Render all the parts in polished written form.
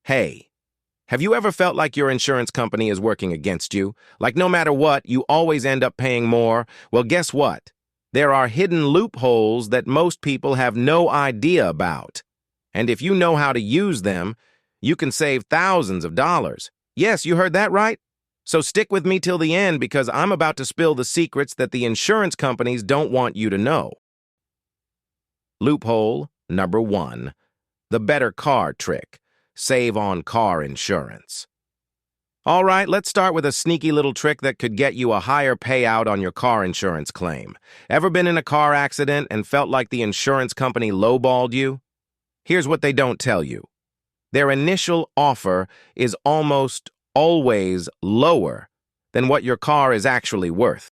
Hey, have you ever felt like your insurance company is working against you? Like no matter what, you always end up paying more? Well, guess what? There are hidden loopholes that most people have no idea about. And if you know how to use them, you can save thousands of dollars. Yes, you heard that right. So stick with me till the end because I'm about to spill the secrets that the insurance companies don't want you to know. Loophole number 1. The better car trick. Save on car insurance. All right, let's start with a sneaky little trick that could get you a higher payout on your car insurance claim. Ever been in a car accident and felt like the insurance company lowballed you? Here's what they don't tell you. Their initial offer is almost always lower than what your car is actually worth.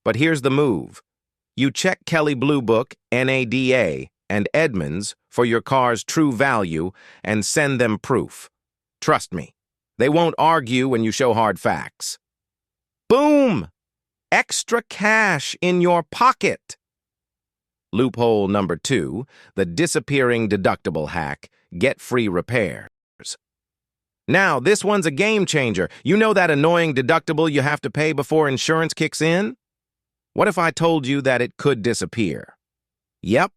But here's the move. You check Kelley Blue Book, NADA, and Edmunds for your car's true value and send them proof. Trust me, they won't argue when you show hard facts. Boom! Extra cash in your pocket. Loophole number 2, the disappearing deductible hack, get free repairs. Now, this one's a game changer. You know that annoying deductible you have to pay before insurance kicks in? What if I told you that it could disappear? Yep.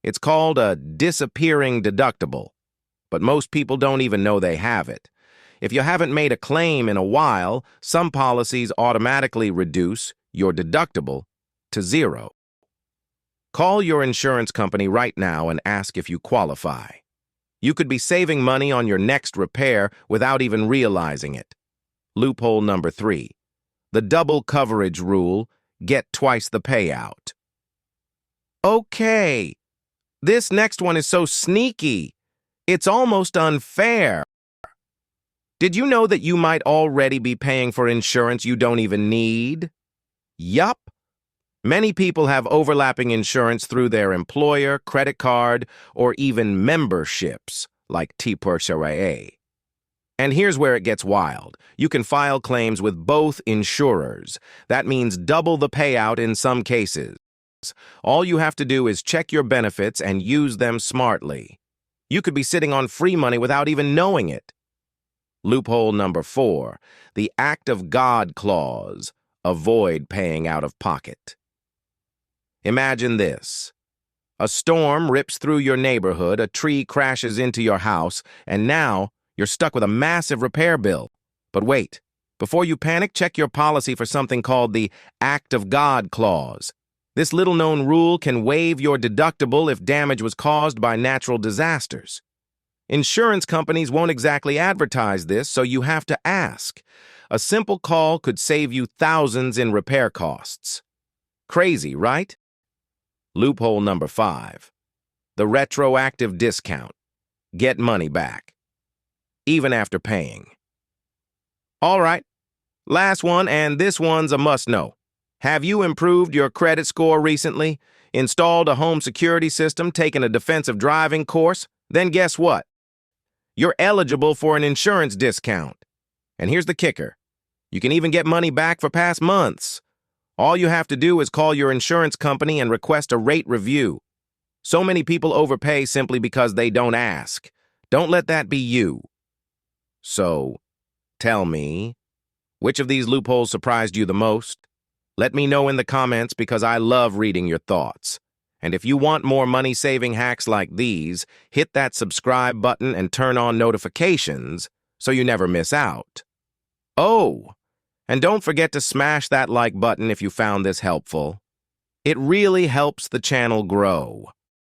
It's called a disappearing deductible, but most people don't even know they have it. If you haven't made a claim in a while, some policies automatically reduce your deductible to 0. Call your insurance company right now and ask if you qualify. You could be saving money on your next repair without even realizing it. Loophole number 3. The double coverage rule, get twice the payout. Okay. This next one is so sneaky. It's almost unfair. Did you know that you might already be paying for insurance you don't even need? Yup. Many people have overlapping insurance through their employer, credit card, or even memberships, like T-Purchase. And here's where it gets wild. You can file claims with both insurers. That means double the payout in some cases. All you have to do is check your benefits and use them smartly. You could be sitting on free money without even knowing it. Loophole number 4, the act of God clause, avoid paying out of pocket. Imagine this. A storm rips through your neighborhood, a tree crashes into your house, and now you're stuck with a massive repair bill. But wait, before you panic, check your policy for something called the act of God clause. This little-known rule can waive your deductible if damage was caused by natural disasters. Insurance companies won't exactly advertise this, so you have to ask. A simple call could save you thousands in repair costs. Crazy, right? Loophole number 5. The retroactive discount. Get money back, even after paying. All right, last one, and this one's a must-know. Have you improved your credit score recently? Installed a home security system? Taken a defensive driving course? Then guess what? You're eligible for an insurance discount. And here's the kicker. You can even get money back for past months. All you have to do is call your insurance company and request a rate review. So many people overpay simply because they don't ask. Don't let that be you. So, tell me, which of these loopholes surprised you the most? Let me know in the comments because I love reading your thoughts. And if you want more money-saving hacks like these, hit that subscribe button and turn on notifications so you never miss out. Oh, and don't forget to smash that like button if you found this helpful. It really helps the channel grow.